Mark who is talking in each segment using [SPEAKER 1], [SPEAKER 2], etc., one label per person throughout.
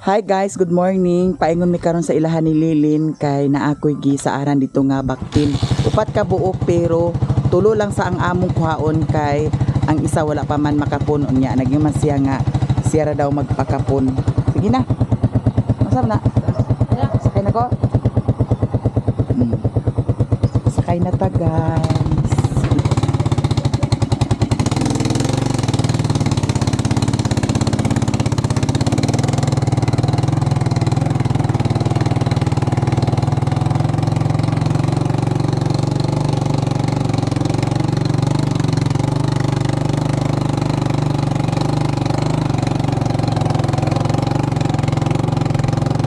[SPEAKER 1] Hi guys, good morning. Paingon mi karon sa ilahan ni Lilin kay naakoy gi sa aran dito nga baktin. Upat ka buok pero tulo lang sa ang among kuhaon kay ang isa wala pa man makapon unya. Naging man siya nga siya ra daw magpakapon. Sige na. Masam na. Sakay na ko. Sakay na ta guys.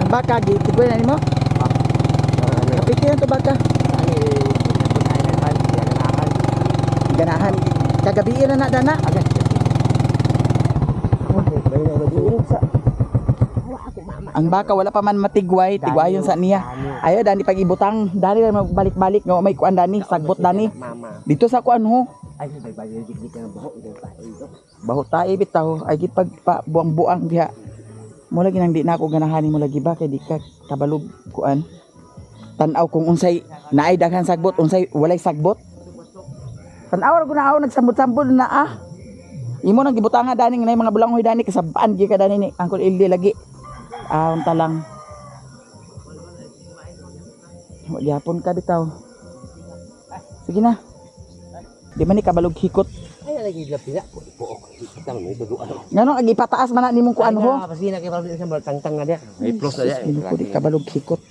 [SPEAKER 1] Baka gitu gue nani mo? Kapit yan to baka. Ganahan. Kagabi na dana. Ang baka wala pa man matigway, tigwayon sa niya. Ayo dani pag ibutang, dani ra magbalik-balik nga may kuan dani, sagbot dani. Dito sa kuan ho.
[SPEAKER 2] Ay
[SPEAKER 1] Baho tae bitaw, ay gid pag buang-buang diha. Mula ginang di na ako ganahanin mo lagi ba kay di ka kabalog kuan. Tan-aw kung unsay naay daghan sagbot, unsay walay sagbot. Tan-aw ra gunaw nagsambot-sambot na ah. Imo nang gibutanga dani nga mga bulangoy dani kasabaan gi ka dani ni Uncle Ildi lagi. Unta lang. Gyapon ka bitaw. Sige na. Di man ni kabalog hikot.
[SPEAKER 2] ay lagi lapila pook kita mo ito ano.
[SPEAKER 1] Ngano agi pataas man na nimong kuan ho.
[SPEAKER 2] Kasi na kay parang isang tangtang nga dia. May plus na dia.
[SPEAKER 1] Hindi ko di kabalog hikot.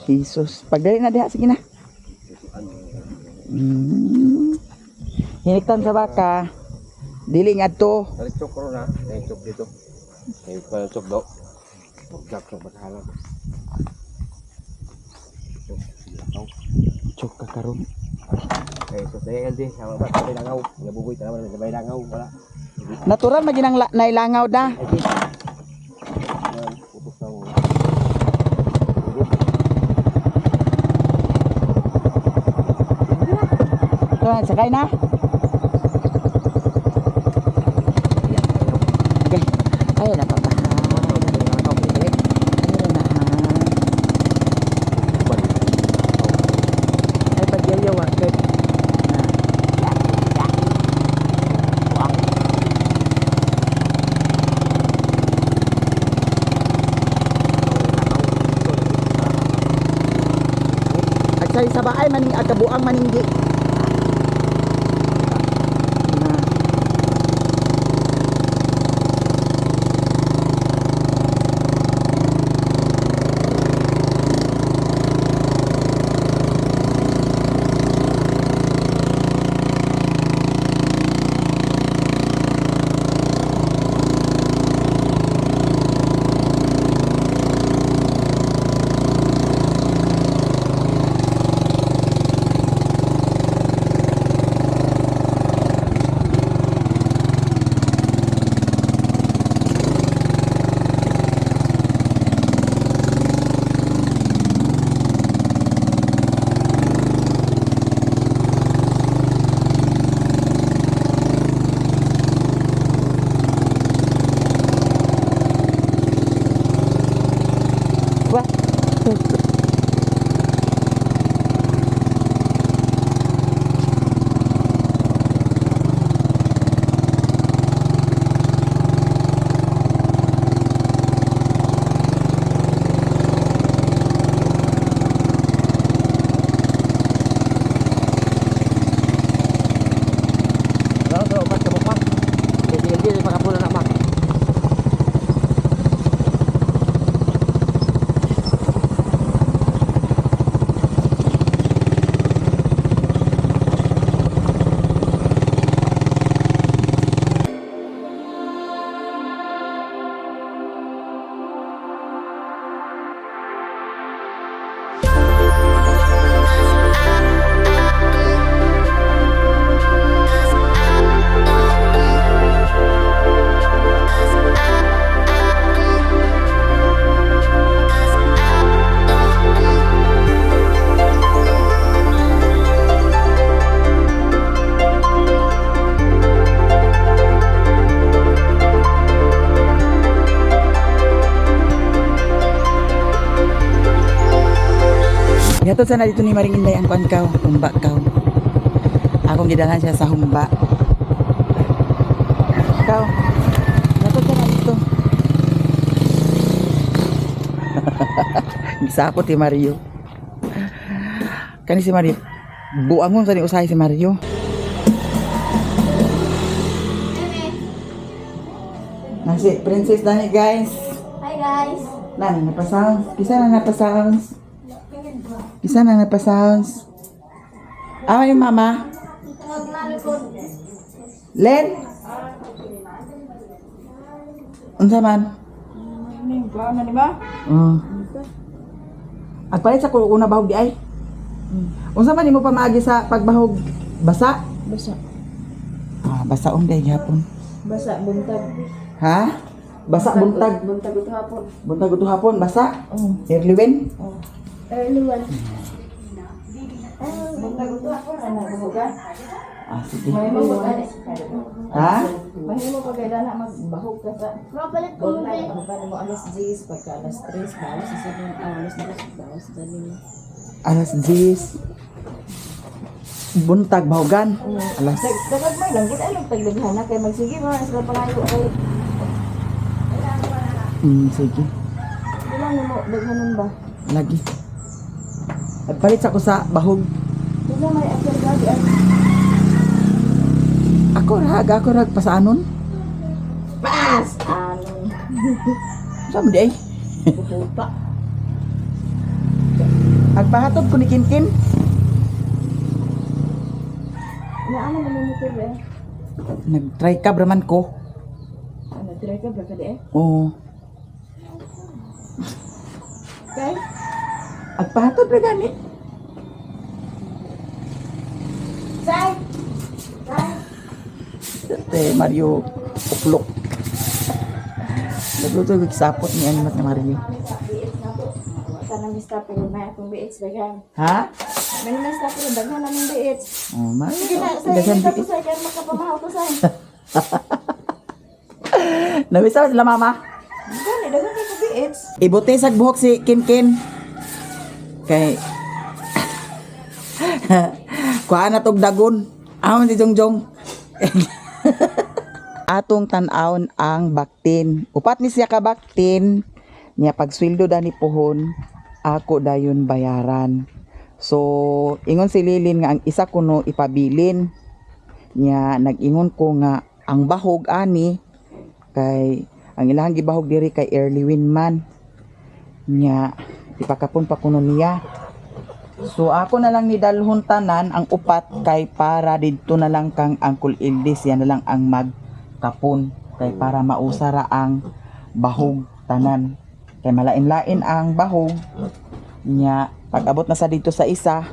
[SPEAKER 1] Jesus, pagdali na diha sige na. Hiniktan sa baka. Dili ngadto.
[SPEAKER 2] Tarik cok na, tarik cok dito. Tarik pa cok do. Pagkak cok batalan.
[SPEAKER 1] Cok ka karon.
[SPEAKER 2] Eh so saya LD sama ba sa langaw, nabubuy ta naman sa bay langaw wala.
[SPEAKER 1] Natural maginang nailangaw da.
[SPEAKER 2] Putus na mo.
[SPEAKER 1] Sakay na. Okay. Ayun na pa. Ay pagyayaw agad. Agsay sa baay maning agabuang maninggi. Gatod sana dito ni Maring Inday ang kuan kaw, humba kaw. Akong gidalhan siya sa humba. Kaw. Gatod sana dito. Gisapot si Mario. Kani si Mario. Buangon sa ni usahay si Mario. Nasi Princess Dani guys.
[SPEAKER 3] Hi guys.
[SPEAKER 1] Nani napasounds. Kisa na napasounds. Kisa na napasounds. Ah, yung mama. Len. Unsa man?
[SPEAKER 3] Ning plan na di ba?
[SPEAKER 1] Agpalit sa una bahog di ay. Unsa man imo pamaagi sa pagbahog basa?
[SPEAKER 3] Basa.
[SPEAKER 1] Ah, basaon day gyapon.
[SPEAKER 3] Basa buntag.
[SPEAKER 1] Ha? Basa buntag.
[SPEAKER 3] Buntag ito hapon.
[SPEAKER 1] Buntag uto hapon basa.
[SPEAKER 3] Oh.
[SPEAKER 1] Erliwen.
[SPEAKER 3] Oh. Luwan. Buntag ito hapon ana bahogan.
[SPEAKER 1] Ah, sige.
[SPEAKER 3] Mahimo pag
[SPEAKER 1] Ha?
[SPEAKER 3] Mahimo pag na magbahog ka sa. Mapalit ko rin. Pagka mo alas 10 pagka alas 3 bawas sa 7 hours na bawas dali.
[SPEAKER 1] Alas 10. Buntag bahogan. Alas.
[SPEAKER 3] Dapat may lang kita lang tagdaghan na kay magsige mo sa pangayo kay.
[SPEAKER 1] Sige.
[SPEAKER 3] Ilan mo daghanon ba?
[SPEAKER 1] Lagi. Agpalit sa ko sa bahog.
[SPEAKER 3] Isa may akil gabi ay
[SPEAKER 1] Ako rag pasaanon.
[SPEAKER 3] paas anon.
[SPEAKER 1] Saan mo di ay?
[SPEAKER 3] Buhupa.
[SPEAKER 1] Agpahatod ko ni Kinkin.
[SPEAKER 3] Na ano mo nito ba?
[SPEAKER 1] Nag-try ka braman ko.
[SPEAKER 3] Ano try ka ba kadi eh?
[SPEAKER 1] Oo.
[SPEAKER 3] Kay
[SPEAKER 1] Agpahatod ra gani.
[SPEAKER 3] Say.
[SPEAKER 1] Mario uklok. Nagluto ko sapot ni animat na Mario.
[SPEAKER 3] Sana mi stop pero na atong BH daghan.
[SPEAKER 1] Ha?
[SPEAKER 3] May na stop pero daghan naming BH.
[SPEAKER 1] Oh, Mario.
[SPEAKER 3] Sige na say
[SPEAKER 1] Dagan
[SPEAKER 3] ito
[SPEAKER 1] di.
[SPEAKER 3] sa kan makapamahaw ko say.
[SPEAKER 1] Nabisa sila mama.
[SPEAKER 3] Gani daghan kay BH.
[SPEAKER 1] Ibuti sa buhok si Kinkin. Kay kuha na tog dagon. Ahon si Jongjong. Atong tan-awon ang baktin. Upat ni siya ka baktin. Niya pagsweldo dani pohon, ako dayon bayaran. So, ingon si Lilin nga ang isa kuno ipabilin. Niya nag-ingon ko nga ang bahog ani kay ang ilahang gibahog diri kay Erliwin man. Niya ipakapon pa kuno niya. So ako na lang ni dalhon tanan ang upat kay para didto na lang kang Uncle Ildis yan na lang ang magkapon kay para mausara ang bahog tanan. Kay malain-lain ang bahog nya pag abot na sa dito sa isa.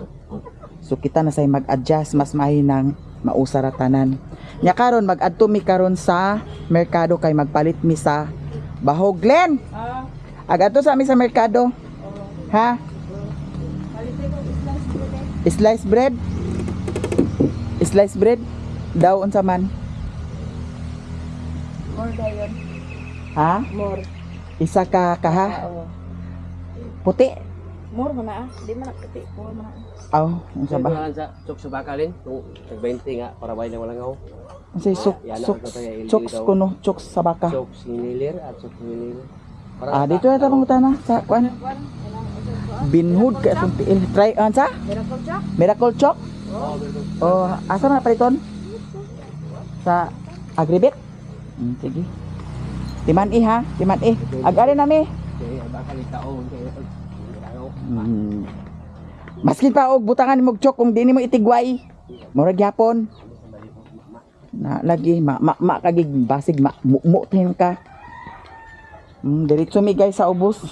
[SPEAKER 1] So kita na say mag-adjust mas mahinang mausara tanan. Nya karon mag-adto mi karon sa merkado kay magpalit mi sa bahog. Glen. Agadto sa mi sa merkado. Ha? Slice bread? Slice bread? Daw unsa man?
[SPEAKER 3] More dayon.
[SPEAKER 1] Ha?
[SPEAKER 3] More.
[SPEAKER 1] Isa ka kaha?
[SPEAKER 3] Oo.
[SPEAKER 1] Puti?
[SPEAKER 3] More man na. Di man nakati. More man.
[SPEAKER 1] Aw, unsa ba?
[SPEAKER 2] Sa chok sa bakalin, kung tag 20 nga para bay na wala ngaw.
[SPEAKER 1] Unsay sok choks kuno, choks sa baka.
[SPEAKER 2] Chok sinilir at chok sinilir.
[SPEAKER 1] Ah, dito na ta pangutana sa kuan. Binhud kay atong tiil. Try unsa?
[SPEAKER 3] Miracle Jack.
[SPEAKER 1] Miracle chok? Oh, asa na paliton? Sa Agribit? Sige. Timan ha, timan Agari nami.
[SPEAKER 2] Kaya bakalin taon kaya
[SPEAKER 1] Maskin pa og butangan mo chok kung di mo itigway. Murag gyapon. Na lagi ma kagig basig mu tayo ka. Diretso mi guys sa ubos.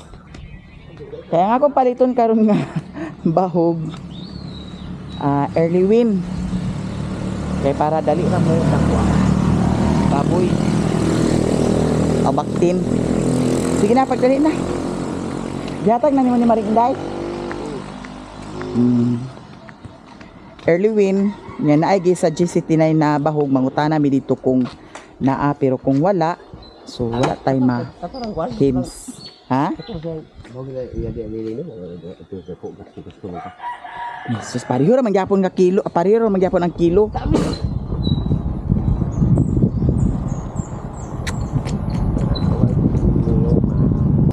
[SPEAKER 1] Kaya nga ko paliton karon nga bahog early win. Kaya para dali ra mo dako. Baboy. Abaktin. Sige na pagdali na. Dihatag na ni Maring Inday. Early win. Yan na ay sa G69 na bahog mangutana mi dito kung naa pero kung wala so wala tay ma Hims. Ha?
[SPEAKER 2] Huwag na iya-dia nilino. Ito sa po. Gusto mo ka.
[SPEAKER 1] Jesus, pariho ra magyapon nga kilo, pariho ra magyapon ang kilo.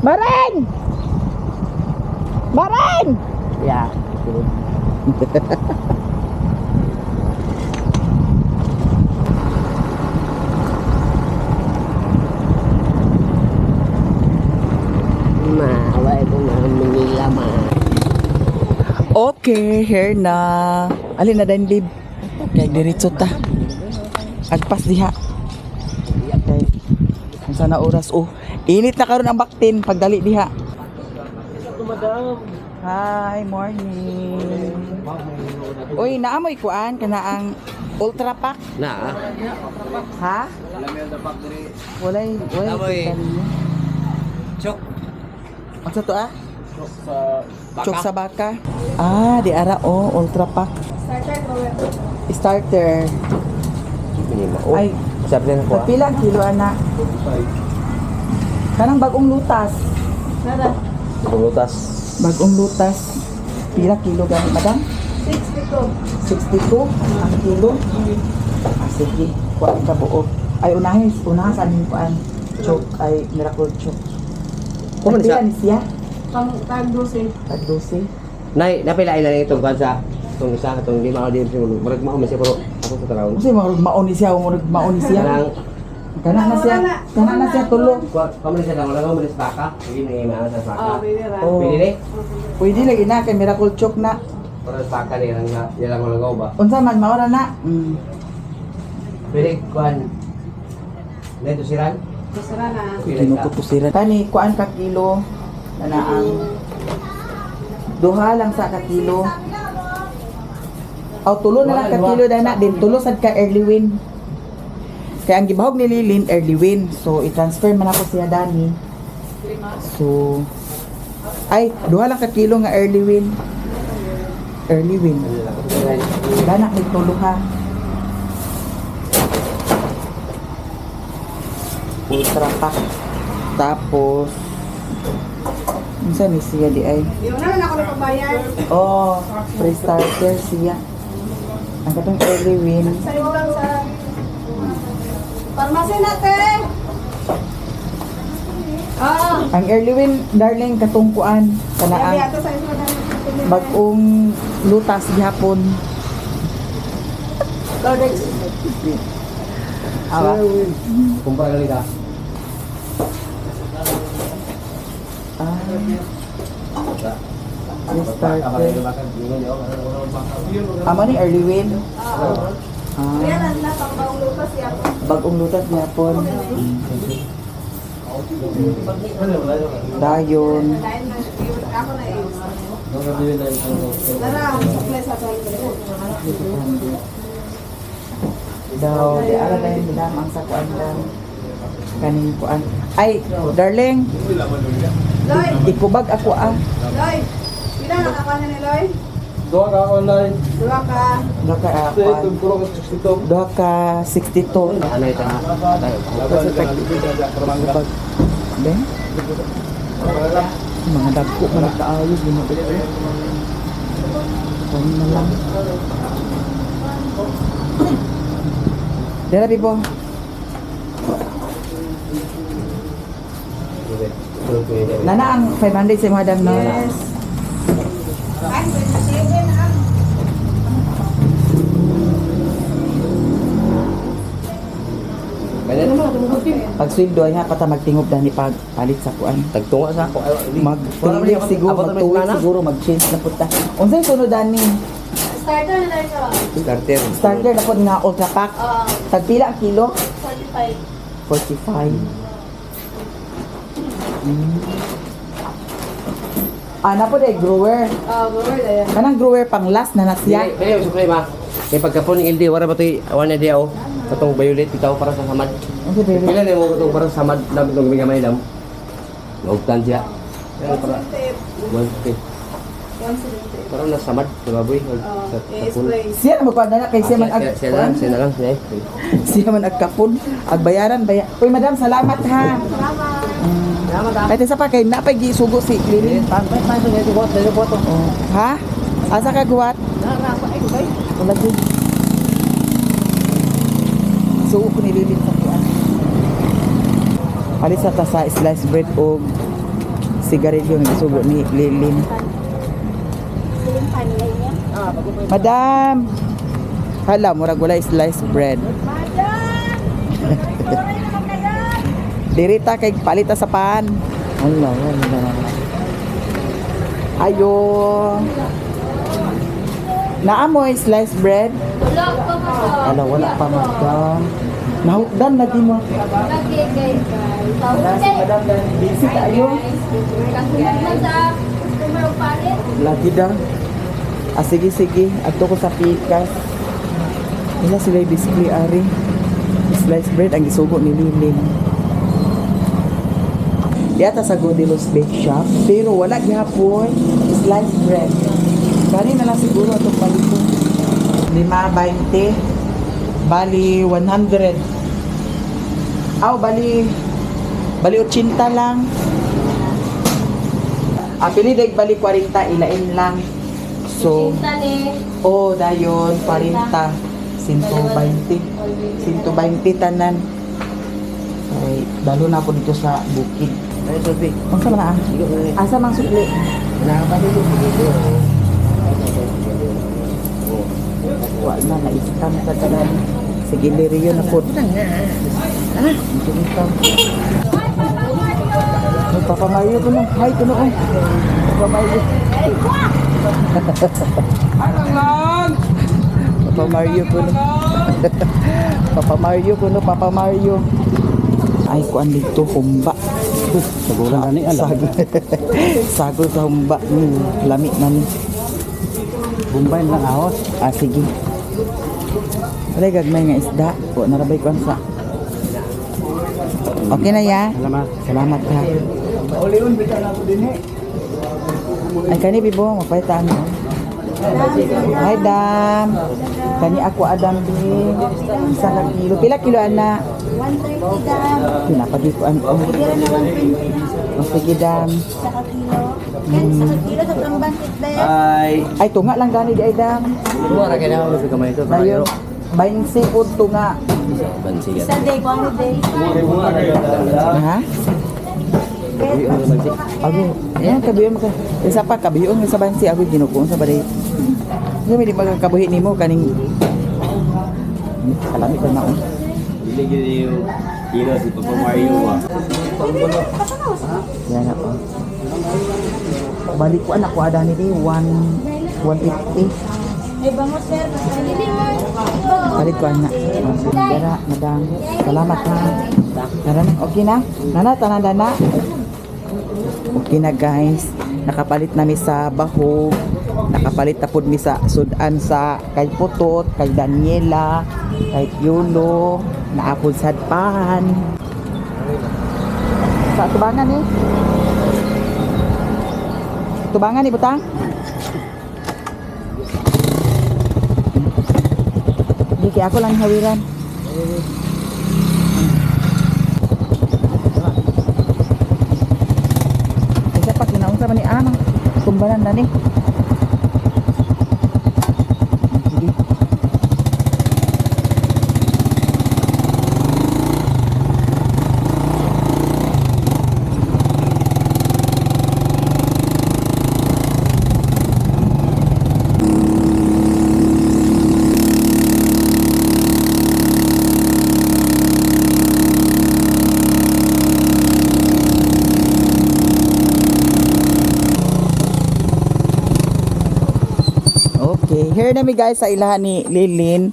[SPEAKER 1] Bareng! Bareng!
[SPEAKER 2] Ya. Maway ko na Manila ma.
[SPEAKER 1] Okay, here na. Alin na din, babe? Kaya diretso ta. Agpas diha. Okay. Kung sana oras, oh. Init na karon ang baktin, pagdali diha. Hi, morning. Uy, naamoy kuan kana ang Ultra Pack.
[SPEAKER 2] Na.
[SPEAKER 1] Ha? Walay,
[SPEAKER 2] Naamoy. Chok.
[SPEAKER 1] Ang sa to ah?
[SPEAKER 2] Sa
[SPEAKER 1] Chok sa baka. Ah, di ara oh, Ultra Pack. Starter.
[SPEAKER 2] Minima. Oh.
[SPEAKER 1] Ay,
[SPEAKER 2] Sabi na ko.
[SPEAKER 1] pila ang kilo ana? Kanang bagong lutas.
[SPEAKER 3] Nada.
[SPEAKER 2] Pulutas.
[SPEAKER 1] Bagong lutas. Pila kilo gani, madam?
[SPEAKER 3] 62.
[SPEAKER 1] 62 ang kilo. Ah, sige. Kuhaan ka buo. Ay, unahas aning kuhaan. Chok, ay, miracle chok.
[SPEAKER 2] Kuman
[SPEAKER 1] Pila
[SPEAKER 2] siya?
[SPEAKER 1] ni siya?
[SPEAKER 3] Tag 12.
[SPEAKER 1] Tag 12.
[SPEAKER 2] Nay, napilain na itong bansa. Itong isa, itong lima o di siguro. Marag mao man siya pero ako sa tarawon.
[SPEAKER 1] Kasi marag mauni siya, marag mauni siya.
[SPEAKER 2] Kanang
[SPEAKER 1] Kana na siya tulo.
[SPEAKER 2] kamo siya lang wala mo malis baka. Sige na ina sa baka.
[SPEAKER 3] Pwede ra.
[SPEAKER 1] Oh.
[SPEAKER 2] Pwede ni.
[SPEAKER 1] Pwede lagi na kay miracle chok na.
[SPEAKER 2] Para sa baka ni lang nilang wala ba.
[SPEAKER 1] Unsa man maora na?
[SPEAKER 2] Pwede kuan. Neto siran.
[SPEAKER 3] Masara na.
[SPEAKER 1] Kinukutusiran. Tani kuan ka kilo. Ana ang duha lang sa ka kilo. Aw tulo na lang ka kilo dana din tulo sad ka early win. Kaya ang gibahog ni Lilin early win. So i-transfer man ako siya dani. So ay duha lang ka kilo nga early win. Early win. Dana ni tulo ha. Ultra pack. Tapos unsa ni siya di ay?
[SPEAKER 3] Yung na ako nagpabayad.
[SPEAKER 1] Oh, free starter siya. Ang katong early win.
[SPEAKER 3] Sa lang sa Parmasi natin.
[SPEAKER 1] Ang early win, darling, katungkuan. Kana ang
[SPEAKER 3] sa isla na.
[SPEAKER 1] bagong lutas gihapon. Awa.
[SPEAKER 2] Kumpara kali ka.
[SPEAKER 1] Ah. Free starter. Amo ni early win.
[SPEAKER 3] Kaya
[SPEAKER 1] Ah,
[SPEAKER 3] na pang lupas siya.
[SPEAKER 1] bagong lutas gihapon. Dayon.
[SPEAKER 3] Dahil na ako na Tara, supply sa
[SPEAKER 1] Daw, di ara dahil binamang sa kuan lang. Kaning kuan. Ay, darling,
[SPEAKER 3] Loy,
[SPEAKER 1] ikubag ako ah.
[SPEAKER 3] Loy. Pila na kapanan ni Loy?
[SPEAKER 2] Doa ka online.
[SPEAKER 3] Dua ka.
[SPEAKER 1] Duha ka kuan. Duha ka 62.
[SPEAKER 2] Ano ito na?
[SPEAKER 1] Kasi tag ikubag. Ben? Mga dagko man kaayos gino. Kuan na lang. Dara bibo. Nana ang 500 si madam no.
[SPEAKER 3] Yes. Ay, 27 ang.
[SPEAKER 1] Pag sweldo niya pata magtingog dani pag palit sa kuan.
[SPEAKER 2] Tagtunga sa ako.
[SPEAKER 1] Mag tuig siguro, mag-tuig siguro, mag-change na puta. Unsay sunod ani?
[SPEAKER 3] Starter na tayo sa
[SPEAKER 2] Starter.
[SPEAKER 1] Starter na pod nga ultra pack. Tagpila ang kilo?
[SPEAKER 3] 45.
[SPEAKER 1] 45. Ana po day grower.
[SPEAKER 3] Grower na yan.
[SPEAKER 1] Kanang grower pang last na nasya.
[SPEAKER 2] Pwede mo suklay ma. Kaya pagkapon ng LD, wala ba ito'y awan na diyaw? Katong violet, ikaw para sa samad.
[SPEAKER 1] Unsay baby?
[SPEAKER 2] Pila na mo katong para sa samad na itong gamay dam. Maugtan siya. Kaya para 150.
[SPEAKER 3] 170.
[SPEAKER 2] Parang nasa samad, sa baboy. Sa kapon.
[SPEAKER 1] Siya na magkuan na kay siya man ag
[SPEAKER 2] Siya na lang, siya na lang.
[SPEAKER 1] siya man ag kapon. Ag bayaran baya. Uy madam, salamat ha.
[SPEAKER 3] Salamat.
[SPEAKER 1] Ay, sa pa kay napay gisugo si Lilin. Oh. Ha? Asa ka guwat? Wala din. Sugo ko ni Lilin sa kuan. Alis sa ta sa sliced bread o sigarilyo nga sugo ni Lilin. Madam. Hala, murag wala sliced bread. Dirita kay palita sa pan. Wala. Ayo. Naamoy sliced bread? Wala pa madam. Nahukdan lagi mo. Madam dan busy tayo. Lagi daw. Sige. Ato ko sa pikas. Wala sila yung display ari. Sliced bread ang gisugo ni Lilin. Yata sa Godilos Bake Shop. Pero wala gihapon sliced bread. Kani na lang siguro itong palito. 5.20. Bali 100. Bali 80 lang. Pili bali 40 ilain lang. So, dayon 40. 120 tanan. Ay, dalo na po dito sa bukid.
[SPEAKER 2] Ay, Sophie.
[SPEAKER 1] Ang sama na asa mang sukli? Wala na, na-istam sa tanan. Sige, liriyo na po. Papa Mario ko na. Hi, kuno ko. Papa Mario. Papa Mario ko na. Papa Mario. Ay, kuan dito, humba.
[SPEAKER 2] Sagulan na ni
[SPEAKER 1] Sagol sa humba. Lami na ni.
[SPEAKER 2] Bumbay lang ahos.
[SPEAKER 1] Sige. Wala gagmay nga isda. O, narabay ko sa. Okay na ya? Salamat ha. Ay, kani bibo, mapaitaan mo. Hi, Dam. Kani ako Adam din. Isa ka kilo. Pila kilo, ana?
[SPEAKER 3] 130 dam.
[SPEAKER 1] Pinapagikuan ko.
[SPEAKER 3] Pwede na 120.
[SPEAKER 1] Sige, Dam.
[SPEAKER 3] Saka kilo. Ken, saka kilo sa pambangkit dahil.
[SPEAKER 1] Ay, tunga lang gani di ay, Dam.
[SPEAKER 2] Mura kaya na ako sa kamay ito.
[SPEAKER 1] Dayon. 20 po tunga.
[SPEAKER 3] Isa day, kung ano day.
[SPEAKER 1] Ha? Ako, yan, kabiyon mo ka. Isa pa, kabiyon mo sa bansi. Ako, ginukuon sa baday. Hindi, hindi magkakabuhi ni mo. Kaning... Kalamit na ako.
[SPEAKER 2] Hindi yung kilo si Papa Mario.
[SPEAKER 1] Yan ako. Balik ko anak ko, ada ni 150.
[SPEAKER 3] Ay, bango sir. Hindi mo.
[SPEAKER 1] Balik ko anak. Dara, madam. Salamat ha. Naran, okay na? Nana, tanandana. Okay na guys. Nakapalit na mi sa bahog. Nakapalit na pud mi sa sudan sa kay Putot, kay Daniela, kay Piolo, naapod sa pan. Sa tubangan eh. Tubangan ni butang. Di kaya ako lang hawiran. Isa pa kinaunsa man ni Anang. Tumbalan na ni. Sige. Okay, here na mi guys sa ilahan ni Lilin.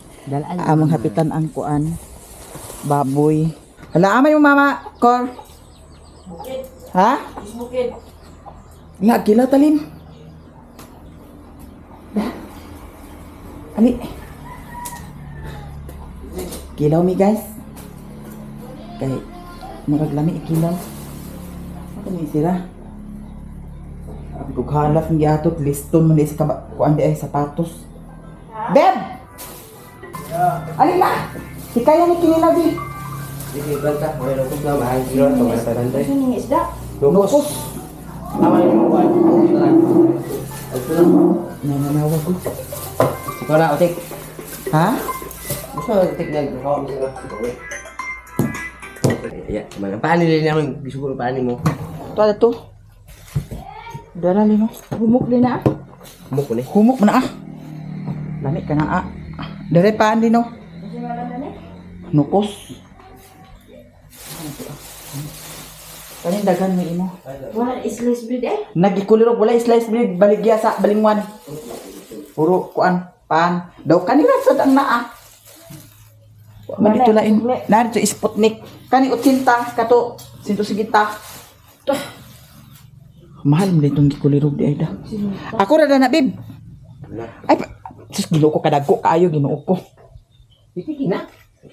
[SPEAKER 1] Among hapitan ang kuan. Baboy. Hala, amay mo mama, Cor. Ha? Nga, kila talim. Ali. Kilaw mi guys. Kay, maraglami ikilaw. Ano mi sila? Abi ko halaf ng giatot liston man sa kuan di ay sapatos. Beb! Alila! Hikaya ni kinilabi.
[SPEAKER 2] Sige, bangka. Mayroon ko na mahal kilo. Ito mga tarantay.
[SPEAKER 3] Gusto niya isda?
[SPEAKER 2] Lukos. Tama yung buwan. Ito lang.
[SPEAKER 1] Nananawa ko.
[SPEAKER 2] Ikaw na, Otik.
[SPEAKER 1] Ha?
[SPEAKER 2] Gusto mo, Otik, nag-hawa mo sila. Yeah, man. Paano nila naman? Gusto ko paano mo?
[SPEAKER 1] Ito na to. Dala lino.
[SPEAKER 3] Humok din na.
[SPEAKER 2] Humok ko ni.
[SPEAKER 1] Humok mo na ah. Lamig ka na ah. Dere paan din no.
[SPEAKER 3] Kasi wala na eh.
[SPEAKER 1] Nukos. Kanin dagan mo imo.
[SPEAKER 3] Wala slice bread eh.
[SPEAKER 1] Nagikulirog wala slice bread baligya sa balingwan. Puro kuan pan. Daw kanila sa dang naa. Wa dito lain. Na dito Sputnik. Kani 80 kato 150. Mahal mo itong gikulirog di ayda. Ako ra na bib. Ay sus ginoo ko kadagko kaayo ginoo ko.
[SPEAKER 2] Sige na.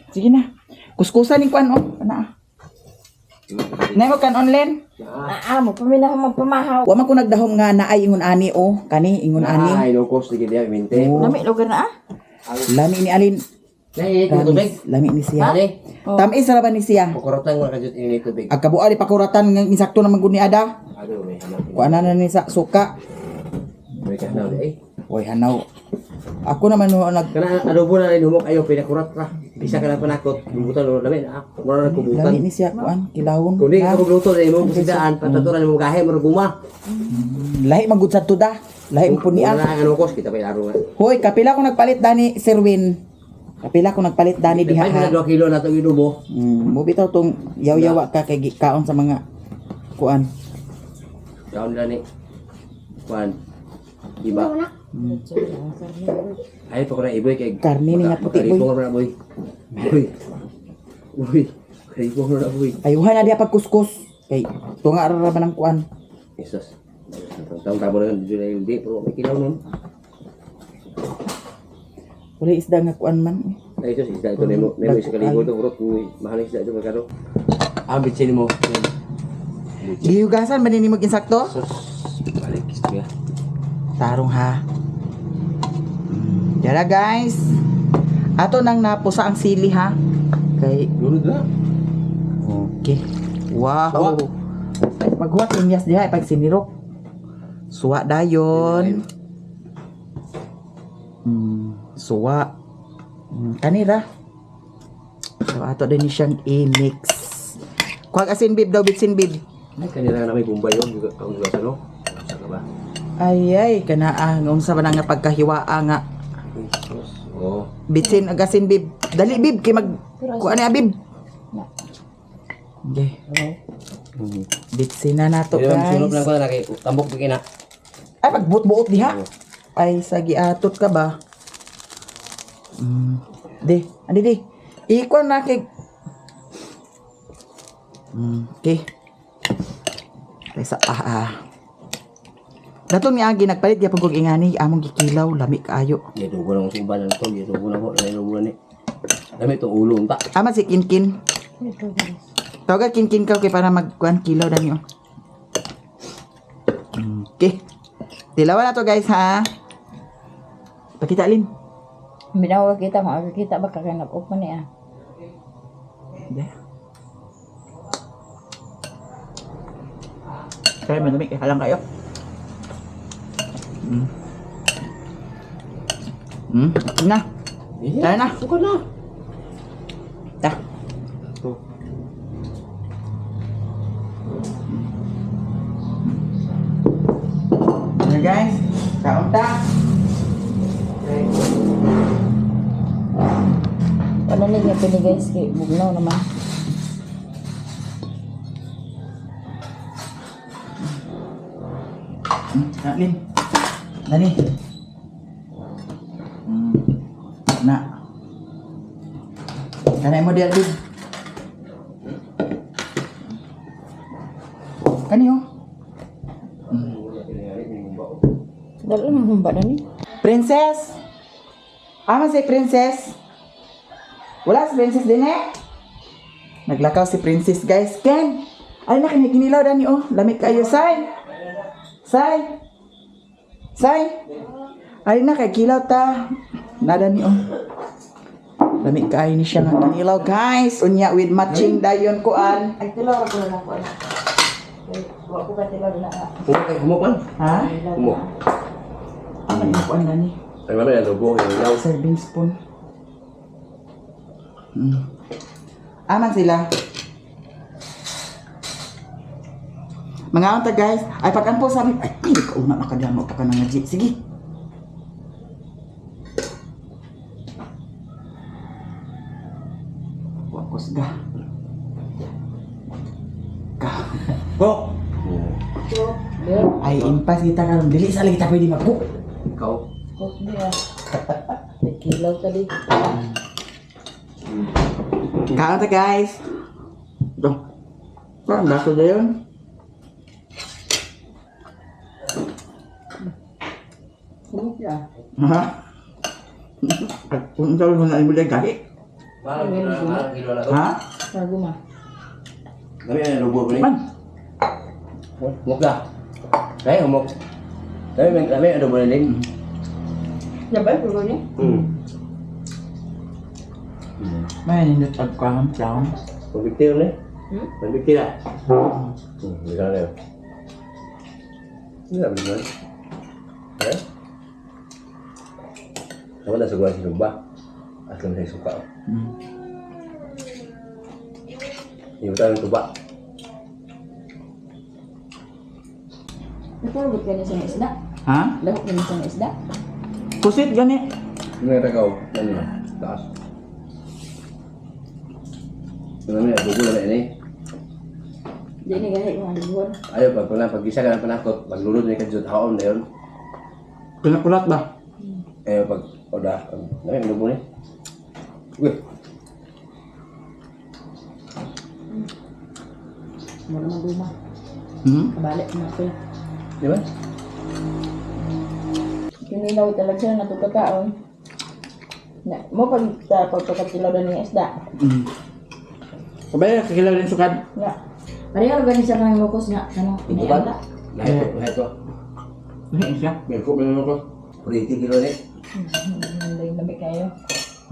[SPEAKER 1] Sige na. Kuskusan ni kuan oh. Ana. Nay mo kan online.
[SPEAKER 3] Mo paminaw magpamahaw.
[SPEAKER 1] Wa man ko nagdahom nga naay ingon ani oh. Kani ingon ani.
[SPEAKER 2] Ay, lukos. Sige diya, mente.
[SPEAKER 3] Lami lugar na ah.
[SPEAKER 1] Lami ni alin.
[SPEAKER 2] Nay, ito tubig.
[SPEAKER 1] Lami ni siya.
[SPEAKER 2] Ani.
[SPEAKER 1] Tamis ra ba ni siya?
[SPEAKER 2] Pakuratan mo na kajut ini tubig.
[SPEAKER 1] Agkabuo di pakuratan nga insakto na maguni ada.
[SPEAKER 2] Aduh, may hanap.
[SPEAKER 1] Kuan na ni sa suka.
[SPEAKER 2] May kahanaw di.
[SPEAKER 1] Oy hanaw. Ako naman no nag
[SPEAKER 2] Kana adobo na rin humok ayo pinakurat ra. Bisa ka na panakot. Bubutan lo dami na. Mura na kubutan.
[SPEAKER 1] lami ni siya kuan kilawon.
[SPEAKER 2] Kundi
[SPEAKER 1] Ha?
[SPEAKER 2] ka magluto na imo sidaan pataturan mo gahe mo guma.
[SPEAKER 1] Lahi magud sa tuda. Lahi mo puni
[SPEAKER 2] Wala ang lukos kita pa ilaro nga.
[SPEAKER 1] Hoy kapila ko nagpalit dani Sirwin. Kapila ko nagpalit dani diha
[SPEAKER 2] Ay na
[SPEAKER 1] ha.
[SPEAKER 2] 2 kilo na to inubo.
[SPEAKER 1] Mo bitaw tong yaw-yawa ka kay kaon sa mga kuan.
[SPEAKER 2] Kaon na ni. Kuan. Diba? Ay pa ko na iboy kay
[SPEAKER 1] Karne ni nga puti, boy.
[SPEAKER 2] Karipong na boy. Boy. Boy. Karipong na boy.
[SPEAKER 1] Ayuhan na diha pagkuskus. Kay tunga ra ra man ang kuan.
[SPEAKER 2] Jesus. Taong tabo na dito na hindi pero may kilaw nun.
[SPEAKER 1] Wala isda nga kuan man.
[SPEAKER 2] Ay ito isda ito nemo isa kalibo to urot mahal isda ito magkano. Ambit sini mo.
[SPEAKER 1] Gihugasan ba nini mag-insakto?
[SPEAKER 2] Sus. Balik isda.
[SPEAKER 1] Tarong ha. Yara guys. Ato nang napusa ang sili ha. Kay
[SPEAKER 2] Lunod na.
[SPEAKER 1] okay. Wow. Ay maghuwat inyas diha pag sinirok. Suwa dayon. Suwa. Kanira. So ato din ni siyang i-mix. Kuwag asin bib daw bitsin bib.
[SPEAKER 2] Ay kanila na may bumbay yun ang sa no. Sa ba?
[SPEAKER 1] Ay kana unsa ba na nga pagkahiwaa nga
[SPEAKER 2] Jesus. Oh.
[SPEAKER 1] bitsin ag asin bib. Dali bib kay mag kuan ni bib. Okay. Bitsin na nato
[SPEAKER 2] Pero sunod lang
[SPEAKER 1] guys.
[SPEAKER 2] ko na kay tambok bigina.
[SPEAKER 1] Ay pagbuot-buot diha. Ay sa giatot ka ba? Di, andi di. Ikuan na kay okay. Ay sa Dato ni agi nagpalit gyapon kog ingani among gikilaw lami kaayo.
[SPEAKER 2] Ya dugo lang sa iban to, ya dugo na ko na dugo ni. Dami to ulo unta.
[SPEAKER 1] Ama si Kinkin. Tawaga Kinkin ka kay para magkuan kilaw dani oh. Okay. Tilawan na to guys ha. Pakita lin.
[SPEAKER 3] Minaw kita mo kita ba kaganap up man niya.
[SPEAKER 1] Hindi. Kaya madami kay halang kayo. Na. Tara na.
[SPEAKER 2] Suka na.
[SPEAKER 1] Ta.
[SPEAKER 2] To.
[SPEAKER 1] Ano guys? Kaon ta. Okay.
[SPEAKER 3] Wala na nga pili guys kay bugnaw naman.
[SPEAKER 1] Lin. Nani. Na. Kanay mo dia Lin. Kani oh.
[SPEAKER 3] Dalo nang humba na ni.
[SPEAKER 1] Princess. Ama si Princess. Wala si Princess din eh. Naglakaw si Princess guys. Ken. Ay na kinilaw dani oh. Lamig kayo say. Say. Say. Ay na kay kilaw ta. Nada ni oh. Lamig kayo ni siya nga kinilaw guys. Unya with matching dayon kuan. Ay kilaw ra ko na ko.
[SPEAKER 3] Wa ko katilo na.
[SPEAKER 2] Humok kayo, humok man.
[SPEAKER 1] Ha?
[SPEAKER 2] Humok.
[SPEAKER 1] Ang nagbukuan na ni.
[SPEAKER 2] Ay, mamaya, lobo, yung ilaw.
[SPEAKER 1] Serving spoon. Aman sila. Mga unta guys, ay pagkampo sabi, ay hindi ka una nakadamo pa ka na nga, G. Sige. Wakos ga. Ka. Go! Ay, impas kita karon dili sa kita pwede magcook.
[SPEAKER 2] Ikaw.
[SPEAKER 3] Kok dia. Tekilaw tadi.
[SPEAKER 1] Kaon ta guys. Ito. Parang baso na yun.
[SPEAKER 3] Humok ya.
[SPEAKER 1] Ha? At kung sabi mo na ibulay gahi.
[SPEAKER 2] Parang kilo na to.
[SPEAKER 1] Ha?
[SPEAKER 3] Sago mah.
[SPEAKER 2] Dami yan, lobo mo ni.
[SPEAKER 1] Man.
[SPEAKER 2] Humok na. Kaya, humok. Dami, ano mo na din.
[SPEAKER 3] Jabay pulgonya.
[SPEAKER 1] May nindot at kaham siyang.
[SPEAKER 2] Pabiktir na. Pabiktir na. Hindi ka na yun. Hindi na, binuan. Ha? Sama na sa gawin si Lumba. At lang sa suka. Hindi mo tayo ng tuba.
[SPEAKER 3] Napulgot ka niya sa isda.
[SPEAKER 1] Ha?
[SPEAKER 3] Lahok ka niya sa isda.
[SPEAKER 1] Pusit gani.
[SPEAKER 2] Ano yung tagaw? Ano na? Taas. Ano na, bubulan na ini.
[SPEAKER 3] Di ni gahi mo ang buwan.
[SPEAKER 2] Ayaw, pag-isa ka ng panakot, maglulod na yung kadjot haon na yun.
[SPEAKER 1] Pinakulat ba?
[SPEAKER 2] Eh, pag oda, dami, malubo ni. Uy,
[SPEAKER 3] Mo naman duma. Kabalik mo ko.
[SPEAKER 2] di ba?
[SPEAKER 3] Kinilaw talaga siya natutakaon. Na, mo pagkatilaw na niya isda.
[SPEAKER 1] Kabaya, kakilaw rin sukad.
[SPEAKER 3] Nga. Pareho ba siya ng lukos nga? Ano?
[SPEAKER 2] Ituban?
[SPEAKER 3] Inianda?
[SPEAKER 2] Lahit ko.
[SPEAKER 1] Ano siya?
[SPEAKER 2] Bengko, meron ko. 40 kilo ni.
[SPEAKER 3] Nanday lamig kayo.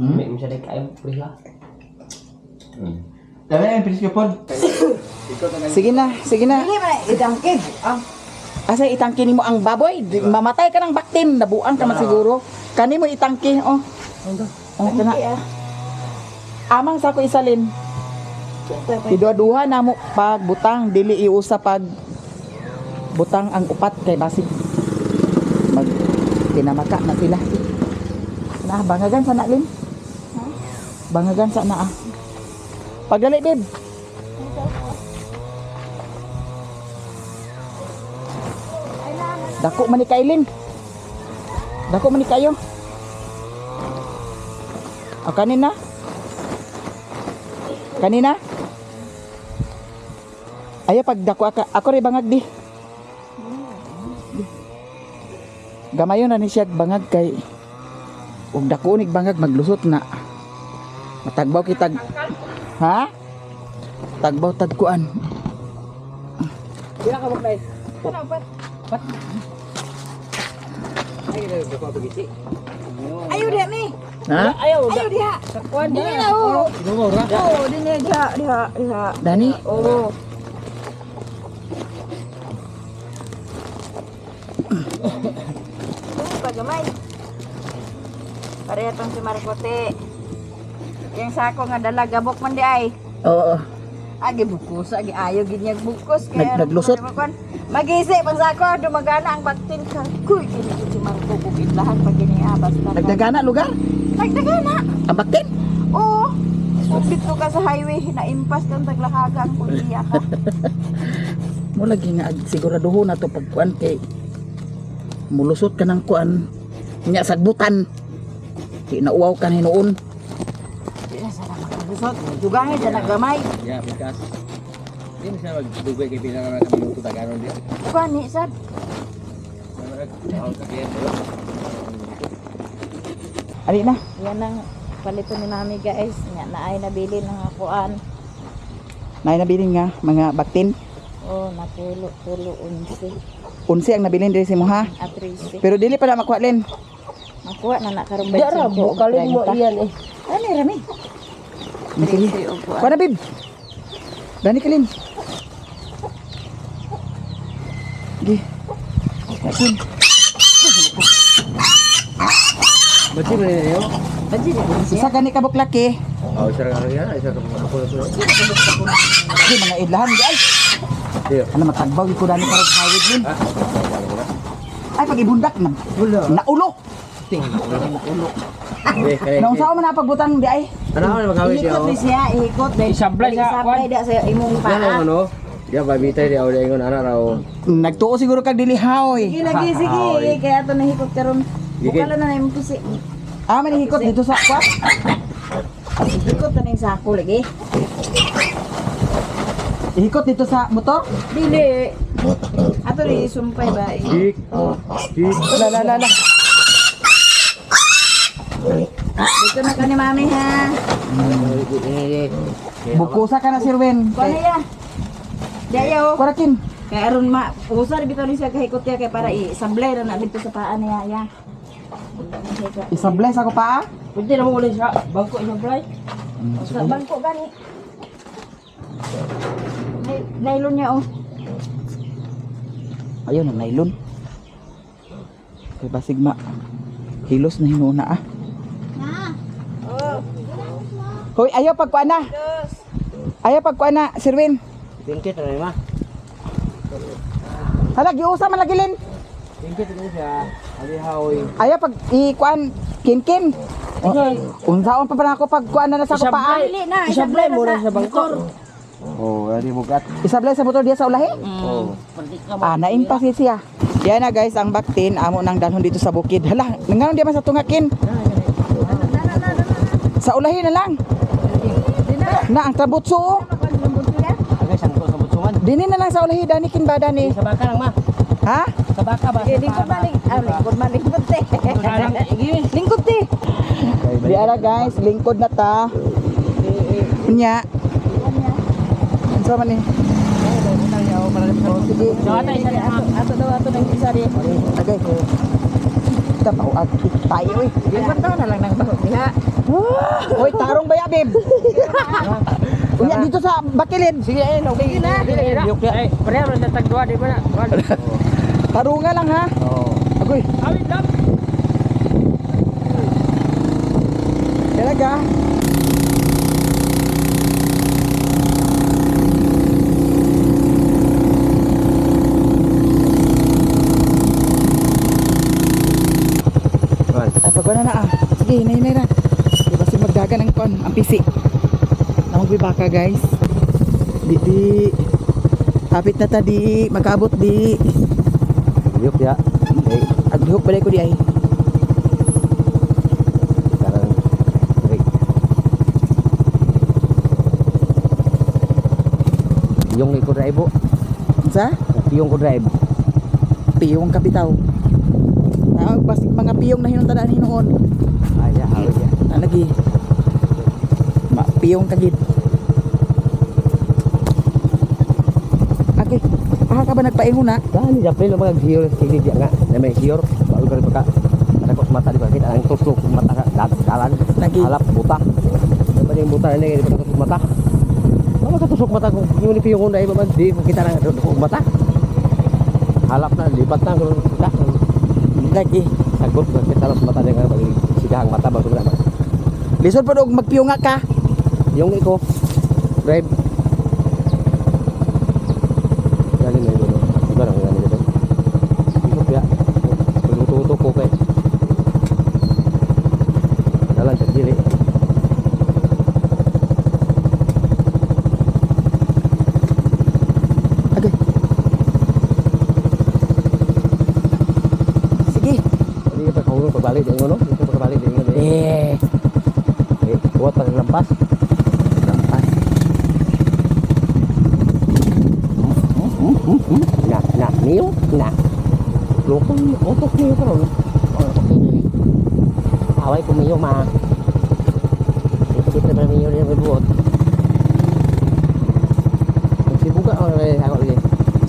[SPEAKER 2] May misya na kayo, pula.
[SPEAKER 1] Dami ang presyo po. Sige na, sige na.
[SPEAKER 3] Hindi ba idangkid?
[SPEAKER 1] Asa itangki nimo ang baboy? Mamatay ka ng baktin, nabuang ka man siguro. Kani mo itangki, oh. Oh, kana. Amang sa ko isalin. Idua-duha na mo pag butang dili iusa pag butang ang upat kay basig mag pinamaka na sila. Na bangagan sa na Lin. Bangagan sa na ah. Pagdali babe. Dako man ni Kailin. Dako man ni kayo. O kanina? Kanina? Ayo pag dako ako rin bangag di. Gamayon na ni siya bangag kay ug dako nig bangag maglusot na. Matagbaw kitag. Ha? Tagbaw tagkuan.
[SPEAKER 2] Kira ka mo, guys.
[SPEAKER 3] Ayo dia mi.
[SPEAKER 1] Ha?
[SPEAKER 3] Ayo dia. Kuan dia lah. Oh, dia.
[SPEAKER 1] Dani?
[SPEAKER 3] Oh. Pagamay. Pareha tong si Marcote. Yang sako nga dala gabok man di ay.
[SPEAKER 1] Oo.
[SPEAKER 3] Agi bukos, agi ayo gid niya bukos kaya
[SPEAKER 1] Naglusot.
[SPEAKER 3] Magisi pang sako dumagana ang baktin ka. Kuy kini si Marco bukid lahat pag gini basta.
[SPEAKER 1] Nagdagana lugar?
[SPEAKER 3] Nagdagana.
[SPEAKER 1] Ang baktin?
[SPEAKER 3] Oo. Dito ka sa highway na impas kang taglakagan kung iya ka.
[SPEAKER 1] Mo lagi nga siguraduho na to pagkuan kay mulusot ka ng kuan nya sagbutan. Di na uwaw ka hinuon.
[SPEAKER 3] Di na sana makabusot. Jugahe dyan nagamay.
[SPEAKER 2] Ya, bigas. Hindi mo siya magdugay kay pinang na kami minuto taganon din.
[SPEAKER 3] Kuan ni sad.
[SPEAKER 1] Ali na.
[SPEAKER 3] Yan ang palito ni mami guys. Nya na ay nabili ng kuan.
[SPEAKER 1] Nay nabilin nga mga baktin.
[SPEAKER 3] Oh, napulo 11
[SPEAKER 1] Unsi ang nabilin diri si mo ha.
[SPEAKER 3] at 13.
[SPEAKER 1] Pero dili pa na makuha Lin.
[SPEAKER 3] Makuha na nakaroon
[SPEAKER 4] Dara, bukalin mo iyan eh.
[SPEAKER 3] Ano rami?
[SPEAKER 1] Sige.
[SPEAKER 3] 13 og kuan.
[SPEAKER 1] Kuha na bib. Dani ka Lin. Sige. Yakin.
[SPEAKER 2] Ba't yun na yun?
[SPEAKER 3] Pwede na din siya.
[SPEAKER 1] Isa gani ka buklaki.
[SPEAKER 2] Oh, isa ka yan. Isa ka ako na to.
[SPEAKER 1] Sige, mga idlahan. Di ay.
[SPEAKER 2] Sige.
[SPEAKER 1] Ano matagbaw ko dani karog hawid nun. Ay pag ibundak na. Naulo.
[SPEAKER 2] Okay, kaya.
[SPEAKER 1] Naung sao man napagbutang di ay.
[SPEAKER 2] Ano ako na magkawin siya?
[SPEAKER 3] Ihikot ni siya, ihikot.
[SPEAKER 4] Isablay sa
[SPEAKER 3] Isablay da sa imong
[SPEAKER 2] Yan
[SPEAKER 3] paa.
[SPEAKER 2] ang ano? Diya ba bitay di ako di ingon ana raw.
[SPEAKER 1] Nagtuo siguro kag dilihaw
[SPEAKER 3] Sige
[SPEAKER 1] eh.
[SPEAKER 3] lagi, sige.
[SPEAKER 2] Oy.
[SPEAKER 3] Kaya ito nahikot karon.
[SPEAKER 2] Gigit.
[SPEAKER 3] Bukala na na imong pusi.
[SPEAKER 1] Ah, may nahikot dito sa kwat.
[SPEAKER 3] Ihikot na ng sako lagi.
[SPEAKER 1] Ihikot dito sa motor.
[SPEAKER 3] Dili. Ato rin sumpay ba?
[SPEAKER 2] Dik. Dik.
[SPEAKER 1] La.
[SPEAKER 3] Dito na ka ni mami ha.
[SPEAKER 1] Bukusa ka na Sirwen.
[SPEAKER 3] Kuha na ya. Dayo.
[SPEAKER 1] Kurakin.
[SPEAKER 3] Kaya aron usar bitaw ni siya kahikot ya kay para isablay ra na dito sa paa niya ya.
[SPEAKER 1] Isablay sa ko pa.
[SPEAKER 4] Pwede na mo ulit siya. Bangko isablay.
[SPEAKER 3] Sa bangko gani. Nailon niya oh.
[SPEAKER 1] Ayun ang nylon. Kay basig ma. Hilos na hinuna ah. Hoy, ayaw pagkuan na. Ayaw pagkuan na, Sirwin.
[SPEAKER 2] Tingkit na ma.
[SPEAKER 1] Hala, giusa man lagilin.
[SPEAKER 2] Tingkit na siya. Ali haoy.
[SPEAKER 1] Ayaw pag ikuan kin. Unsaon pa pa ako pagkuan na sa ko paa.
[SPEAKER 3] Dili na,
[SPEAKER 4] Isablay mo na sa bangko.
[SPEAKER 2] Oh, ali bugat.
[SPEAKER 1] Isablay sa motor diya sa ulahi.
[SPEAKER 2] Oh.
[SPEAKER 1] Ah, naimpasi siya. Yan na guys, ang baktin amo nang dalhon dito sa bukid. Hala, nanganon di man sa tungakin. Sa ulahi na lang. Na ang trabutso.
[SPEAKER 2] Agay sang ko sa butsungan.
[SPEAKER 1] Dini na lang sa ulahi danikin ba dani?
[SPEAKER 2] Sa baka lang ma.
[SPEAKER 1] Ha?
[SPEAKER 2] Sa baka ba?
[SPEAKER 3] Lingkod man, lingkod te. Lingkod te.
[SPEAKER 1] Di ara guys, lingkod na ta. Nya. Unsa man ni? Sige.
[SPEAKER 3] Ato daw, ato nang isa rin.
[SPEAKER 1] Okay. Kita pa at tayo eh.
[SPEAKER 3] Lingkod daw na lang ng bahog diha.
[SPEAKER 1] Hoy, tarong ba ya, babe? Unya dito sa bakilid.
[SPEAKER 4] Sige, okay.
[SPEAKER 3] Sige na.
[SPEAKER 4] Ay, pareha mo sa tagduwa, di ba na?
[SPEAKER 1] Tarunga lang ha.
[SPEAKER 2] Oh.
[SPEAKER 1] Agoy.
[SPEAKER 4] Awit lang.
[SPEAKER 1] Talaga.
[SPEAKER 2] Man.
[SPEAKER 1] Ay, pagwana na ah. Sige, hinay na. Di ba si magdagan ang kon, ang pisi. Namang bibaka guys. Di. Hapit na ta di, magkaabot di.
[SPEAKER 2] Yuk ya. Okay.
[SPEAKER 1] Aghihok balay ko di ay.
[SPEAKER 2] Sekarang break. Yung ko drive.
[SPEAKER 1] Sa?
[SPEAKER 2] Yung ko drive.
[SPEAKER 1] Piyong kapitaw. Ah, basig mga piyong na hinuntanan hinuon.
[SPEAKER 2] Ay, ya, hawid ya.
[SPEAKER 1] Lagi. Piyong kagid. Okay. Ah, ka ba nagpaingon na?
[SPEAKER 2] Dali japre lo mga giyor kini dia nga. Na may giyor baru kali paka. Ada kos mata di bakit ang tusuk mata dalan.
[SPEAKER 1] Lagi.
[SPEAKER 2] Alap buta. Apa yang buta ini di tusuk mata. Apa ka tusuk mata ko yung piyong dai ba di kita na tusuk mata. Halap na lipat na ko kita.
[SPEAKER 1] Lagi.
[SPEAKER 2] Sagot ba kita los mata dengan bagi sikahang mata baru na.
[SPEAKER 1] Lisod pa og magpiyonga ka.
[SPEAKER 2] Yung iko drive. Galing na yun. Iba lang nga nito. Ikot ya. Tututok ko kay. Dalan sa dili.
[SPEAKER 1] Okay. Sige.
[SPEAKER 2] Hindi pa kaulong pagbalik din ngono. Ito pagbalik din ngono. Kuat pa lampas.
[SPEAKER 1] Lampas.
[SPEAKER 2] Na niyo na. Lokong otok niyo karon. Away ko miyo ma. Kita na miyo din buot. Sibuga ay ako din.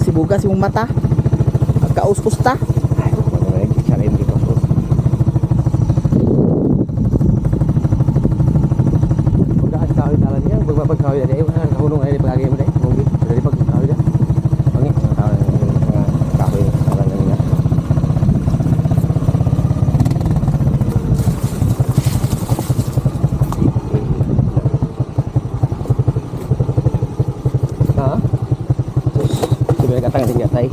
[SPEAKER 1] Sibuga si mong mata. Pagkaus-us ta.
[SPEAKER 2] Ay, ano na yung salim dito. Pagkaan kawin talan niya, berbabag kawin ada kahunong ay pagagi mo dai. Mungkin dari pag kawin dah. Pangit kawin natin nga tay.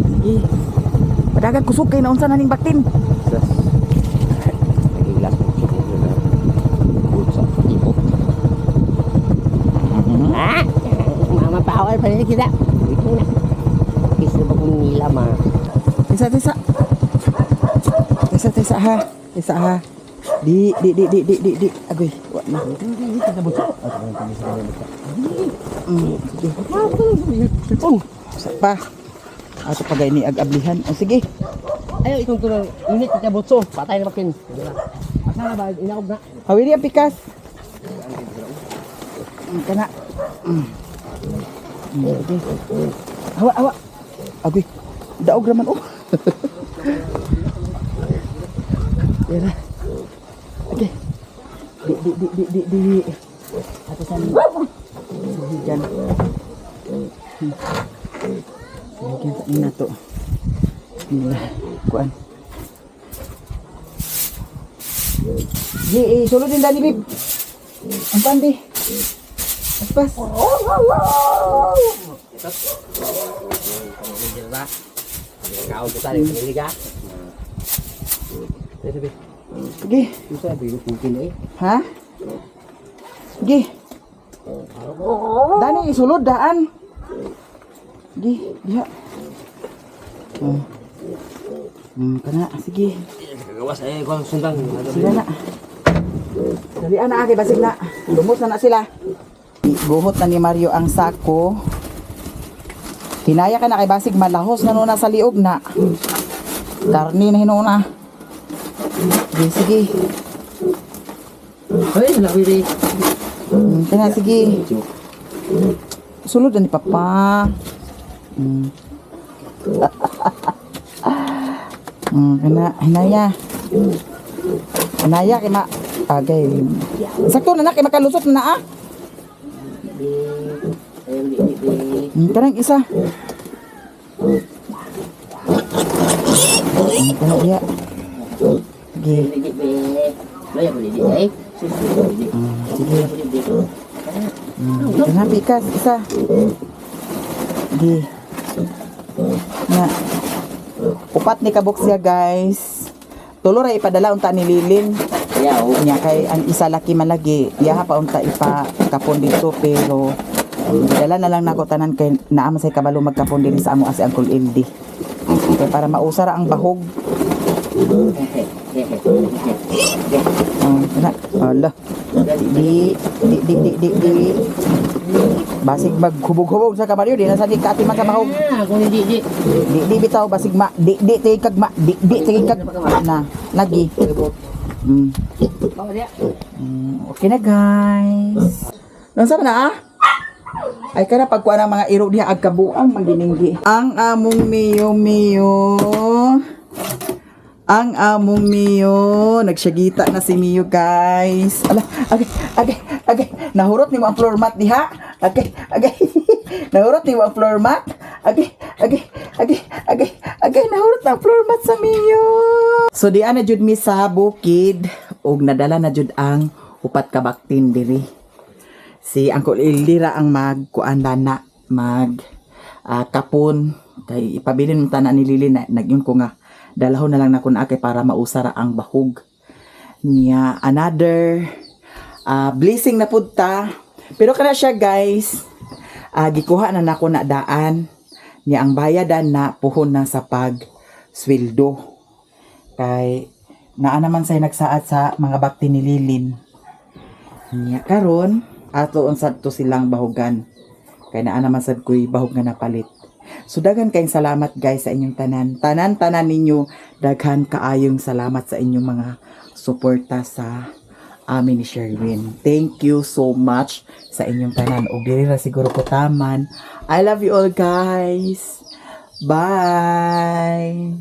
[SPEAKER 1] Sige. Padagan kusog kay naunsa naning baktin.
[SPEAKER 2] Sus. Nagilas mo siya na. Good sa ipot. Ah! Mama bawal pa rin kita. Ito na. Isa ba kong nila ma?
[SPEAKER 1] Tisa. Tisa ha. Tisa ha. Di. Agoy, wa na. Sige. Sa pa. Ato pagay ni ag-ablihan. O sige.
[SPEAKER 2] Ayaw itong tunang init kita butso. Patay na bakin. Asa na ba? Inaog na.
[SPEAKER 1] Hawiri ang pikas. Kana. Okay. Awa. Agoy. Daog raman oh. Yan. Okay. Di. Atasan. Diyan. Lagyan sa ina to. Nila. Kuan. Sulod din dali, bib. Ang pandi. Aspas.
[SPEAKER 2] Kau kita ni liga. Sige.
[SPEAKER 1] Sige.
[SPEAKER 2] Bisa biru mungkin eh.
[SPEAKER 1] Ha? Sige. Dani, isulod daan. Sige, diha. Kana, sige.
[SPEAKER 2] Gawas eh kau sundang.
[SPEAKER 1] Sila na. Dalian na, kay basig na. Lumos na sila. Guhot na ni Mario ang sako. Hinaya ka na kay basig malahos na nuna sa liog na. Karni na hinuna. Sige.
[SPEAKER 2] Hey, nak biri.
[SPEAKER 1] Kana, sige. Sulod na ni Papa. Kana, hinaya. Hinaya kay agay. Sakto na kay makalusot na ah. Kanang isa. Kana dia. Sige. Kana pikas isa. Sige. Na. Upat ni kabuk siya guys. Tulo ra ipadala unta ni Lilin. Nya kay ang isa laki man lagi. Iya pa unta ipa kapon dito pero dala na lang nako tanan kay naama say kabalo magkapon diri sa amo as Uncle Ildi. Kay para mausara ang bahog. Kana. Ala. Di. Basig maghubog-hubog sa kamaryo di na sa di katiman sa bahog.
[SPEAKER 2] Aku ni di.
[SPEAKER 1] Di bitaw basig ma di tigag ma di tigag na lagi. Okay na guys. Nasa na ah? Ay kana pagkuha ng mga iro diha ag kabuang magdininggi. Ang among Mio. Ang among Mio, nagsyagita na si Mio guys. Ala, agay. Nahurot ni mo ang floor mat diha. Agay. Nahurot ni mo ang floor mat. Agay. Nahurot ang floor mat sa Mio. So di ana jud mi sa bukid ug nadala na jud ang upat ka baktin diri. Si Uncle Ildira ang magkuan na kapon kay ipabilin mo tanan ni Lili na nagyun ko nga dalahon na lang na kun akay para mausara ang bahog niya. Another blessing na pud ta pero kana siya guys gikuha na nako na daan niya ang bayadan na puhon na sa pag sweldo kay naa naman say nagsaad sa mga bakti ni Lilin niya karon ato unsad to silang bahogan kay naa naman sad koy bahog nga napalit. So daghan kayong salamat guys sa inyong tanan ninyo, daghan kaayong salamat sa inyong mga suporta sa amin ni Sherwin. Thank you so much sa inyong tanan. O diri ra siguro ko taman. I love you all guys. Bye.